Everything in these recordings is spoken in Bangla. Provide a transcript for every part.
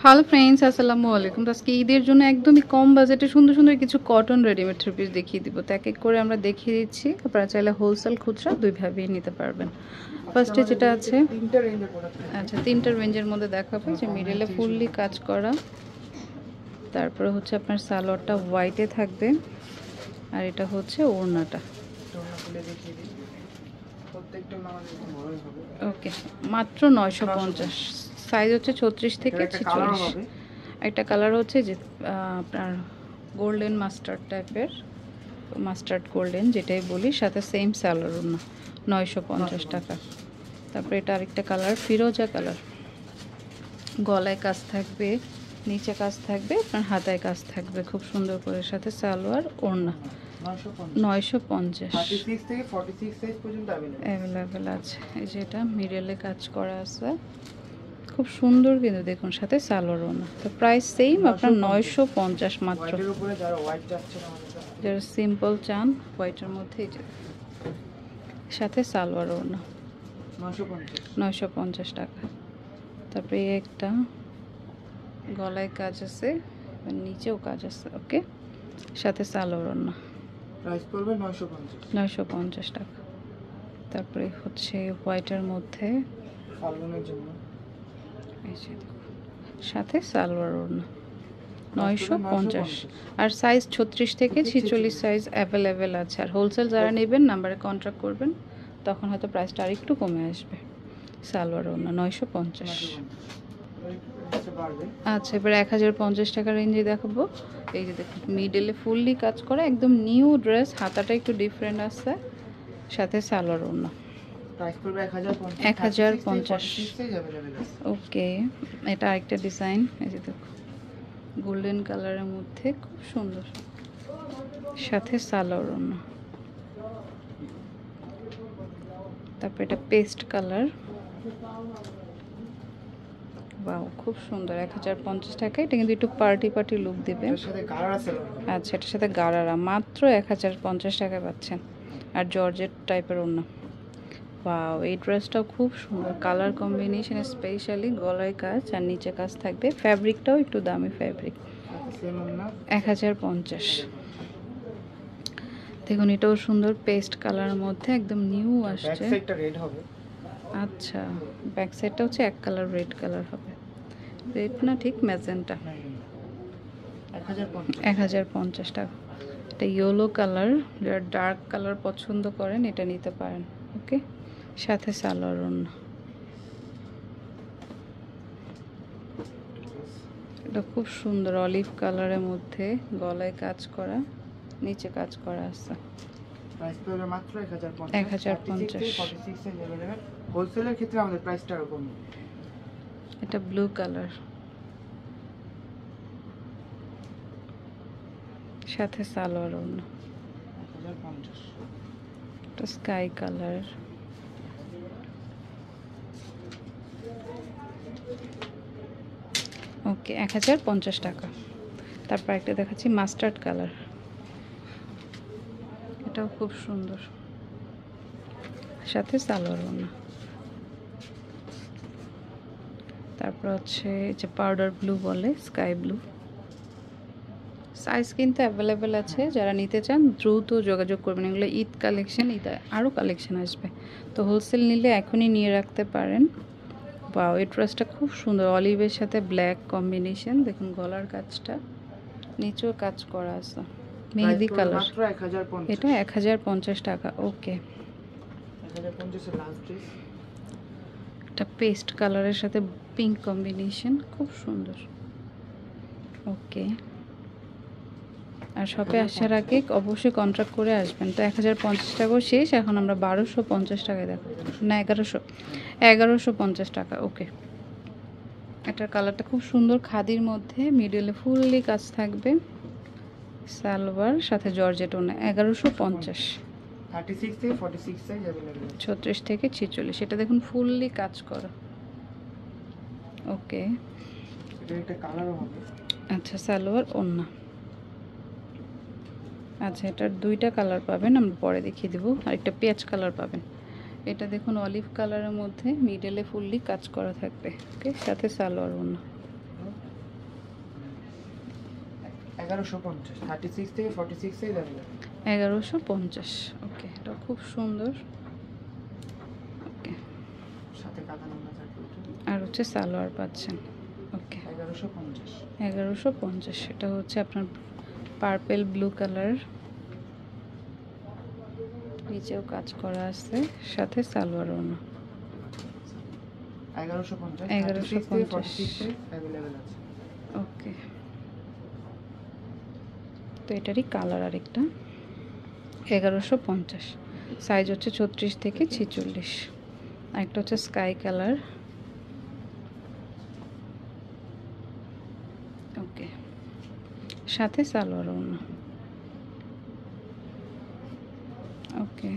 হ্যালো ফ্রেন্ডস, আসসালামু আলাইকুম। তো আজকে ঈদের জন্য একদমই কম বাজেটে সুন্দর সুন্দর কিছু কটন রেডিমেড থ্রি পিস দেখিয়ে দিব। তো এক এক করে আমরা দেখিয়ে দিচ্ছি। আপনারা চাইলে হোলসেল খুচরা দুইভাবেই নিতে পারবেন। ফার্স্টে যেটা আছে, আচ্ছা তিনটা রেঞ্জের মধ্যে দেখাবো। যে মিডলে ফুললি কাজ করা, তারপরে হচ্ছে আপনার সালোয়ারটা হোয়াইটে থাকবে, আর এটা হচ্ছে ওড়নাটা। ওকে, মাত্র 950। সাইজ হচ্ছে 36 থেকে 46। একটা কালার হচ্ছে যে আপনার গোল্ডেন মাস্টার্ড টাইপের, মাস্টার্ড গোল্ডেন যেটাই বলি, সাথে সেম সালোয়ার ওড়না, 950 টাকা। তারপরে এটা আরেকটা কালার ফিরোজা কালার, গলায় কাজ থাকবে, নিচে কাজ থাকবে, আপনার হাতায় কাজ থাকবে খুব সুন্দর করে, সাথে সালোয়ার ওড়না, 950 অ্যাভেলেবেল আছে। এই যে এটা মিডলে কাজ করা আছে, খুব সুন্দর কিন্তু দেখুন, সাথে সালোয়ার ওড়না। তো প্রাইস সেম আপনার 950 মাত্র। যারা সিম্পল চান হোয়াইটের মধ্যে, এই যে সাথে সালোয়ার ওড়না, 950 টাকা। তারপরে একটা গলায় কাজ আছে, নিচেও কাজ আছে, ওকে, সাথে সালোয়ার ওড়না, প্রাইস পড়বে 950 টাকা। তারপরে হচ্ছে হোয়াইটের মধ্যে ফাল্গুনের জন্য, এই যে সাথে সালোয়ার ওড়না, 950। আর সাইজ 36 থেকে 46 সাইজ অ্যাভেলেবেল আছে। আর হোলসেল যারা নেবেন নাম্বারে কন্ট্যাক্ট করবেন, তখন হয়তো প্রাইসটা আর একটু কমে আসবে। সালোয়ার ওড়না 950। আচ্ছা, এবার 1050 টাকা রেঞ্জে দেখাবো। এই যে দেখুন মিডলে ফুললি কাজ করা, একদম নিউ ড্রেস, হাতাটা একটু ডিফারেন্ট আছে, সাথে সালোয়ার ওড়না, প্রাইস পড়বে 1050। ওকে, এটা আরেকটা ডিজাইন, এই যে দেখুন গোল্ডেন কালারের মধ্যে খুব সুন্দর, সাথে সালোয়ার ওড়না। তারপর এটা পেস্ট কালার, বাহ খুব সুন্দর, 1050 টাকা। এটা কিন্তু একটু পার্টি লুক দিবে। আচ্ছা, এটার সাথে গারারা, মাত্র 1050 টাকায় পাচ্ছেন। আর জর্জেট টাইপের ওড়না। বাহ, এই ড্রেসটাও খুব সুন্দর, কালার কম্বিনেশন, স্পেশালি গলায় কাজ আর নিচে কাজ থাকবে। ফ্যাব্রিকটাও একটু দামি ফ্যাব্রিক, 1050। দেখুন এটাও সুন্দর, পেস্ট কালারের মধ্যে একদম নিউ আসছে। আচ্ছা, ব্যাক সাইডটা হচ্ছে এক কালার রেড কালার হবে, রেড না ঠিক ম্যাজেন্টা, 1050 টাকা। এটা ইয়েলো কালার, যারা ডার্ক কালার পছন্দ করেন এটা নিতে পারেন, ওকে, সাথে সালোয়ার ওড়না। এটা খুব সুন্দর অলিভ কালারের মধ্যে, গলায় কাজ করা, নিচে কাজ করা আছে, প্রাইস পড়বে মাত্র 1050। হোলসেলের ক্ষেত্রে আমাদের প্রাইসটা এরকম। এটা ব্লু কালার, সাথে সালোয়ার ওড়না, 1050। এটা স্কাই কালার, ওকে, 1050 টাকা। তারপর একটা দেখাচ্ছি মাস্টার্ড কালার, এটাও খুব সুন্দর, সাথে সালোয়ার ওড়না। তারপর হচ্ছে যে পাউডার ব্লু বলে, স্কাই ব্লু। সাইজ কিন্তু অ্যাভেলেবেল আছে, যারা নিতে চান দ্রুত যোগাযোগ করবেন। এগুলো ঈদ কালেকশন, ঈদে আরও কালেকশন আসবে, তো হোলসেল নিলে এখনই নিয়ে রাখতে পারেন। বা এই ড্রেসটা খুব সুন্দর, অলিভের সাথে ব্ল্যাক কম্বিনেশন, দেখুন গলার কাজটা, নিচেও কাজ করা আছে, মেহেদি কালার, এটা 1050 টাকা। ওকে, এটা পেস্ট কালারের সাথে পিঙ্ক কম্বিনেশন, খুব সুন্দর, ওকে। আর শপে আসার আগে অবশ্যই কন্ট্যাক্ট করে আসবেন। তো 1050 টাকাও শেষ, এখন আমরা 1250 টাকায় দেখো, না 1150 টাকা। ওকে, এটার কালারটা খুব সুন্দর, খাদির মধ্যে, মিডলে ফুললি কাজ থাকবে, সালোয়ার সাথে জর্জেট ওড়না, 1150। 36 থেকে 46, এটা দেখুন ফুললি কাজ করা, ওকে। আচ্ছা, সালোয়ার ওড়না, আচ্ছা এটার দুইটা কালার পাবেন, আমরা পরে দেখিয়ে দেবো। আর একটা পেঁয়াজ কালার পাবেন। এটা দেখুন অলিভ কালারের মধ্যে, মিডলে ফুললি কাজ করা থাকবে, ওকে, সাথে সালোয়ার ওড়না, 1150 36 থেকে 46 সাইজ अवेलेबल 1150। ওকে, এটা খুব সুন্দর। ওকে, সাথে কাঁথা নাম্বার থাকবে আর হচ্ছে সালোয়ার পাচ্ছেন। ওকে, 1150 1150। এটা হচ্ছে আপনার পার্পল ব্লু কালার, নিচেও কাজ করা আছে, সাথে সালোয়ার ওড়না। 1150 1150 36 থেকে 46 সাইজ अवेलेबल আছে। ওকে, তো এটারই কালার আরেকটা 1150, সাইজ হচ্ছে 34 থেকে 46। আরেকটা হচ্ছে স্কাই কালার। ওকে, সাথে সালোয়ার ওড়না। ওকে,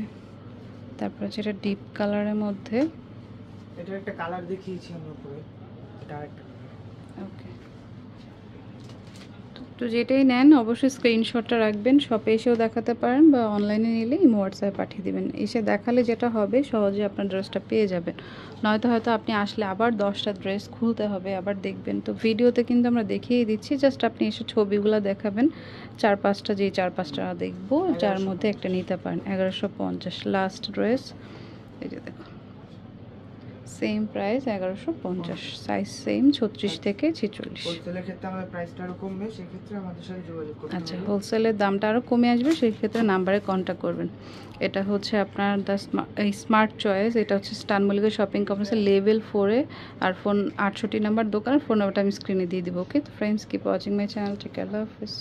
তারপর হচ্ছে এটা ডিপ কালারের মধ্যে। এটার একটা কালার দেখিয়েছি আমি উপরে, এটা আরেকটা। ওকে, তো যেটাই নেন অবশ্যই স্ক্রিনশটটা রাখবেন, শপে এসেও দেখাতে পারেন বা অনলাইনে নিলে ইমো হোয়াটসঅ্যাপে পাঠিয়ে দেবেন। এসে দেখালে যেটা হবে সহজে আপনার ড্রেসটা পেয়ে যাবেন, নয়তো হয়তো আপনি আসলে আবার 10টা ড্রেস খুলতে হবে, আবার দেখবেন। তো ভিডিওতে কিন্তু আমরা দেখিয়ে দিচ্ছি, জাস্ট আপনি এসে ছবিগুলো দেখাবেন, 4-5টা, যেই 4-5টা দেখবো যার মধ্যে একটা নিতে পারেন। 1150 লাস্ট ড্রেস, এই যে দেখুন, সেম প্রাইস 1150, সাইজ সেম 36 থেকে 46। হোলসেলের ক্ষেত্রে আমাদের প্রাইসটা আরো কমবে, সেই ক্ষেত্রে আমাদের সাথে যোগাযোগ করতে আচ্ছা, হবে। হোলসেলের দামটা আরও কমে আসবে, সেই ক্ষেত্রে নাম্বারে কন্ট্যাক্ট করবেন। এটা হচ্ছে আপনার স্মার্ট চয়েস, এটা হচ্ছে স্টান মল্লিকা শপিং কমপ্লেক্সের লেভেল 4-এ, আর ফোন 68 নাম্বার দোকানের ফোন নাম্বারটা আমি স্ক্রিনে দিয়ে দিব। ওকে, তো friends, keep watching my channel, take care, আল্লাহ হাফিজ।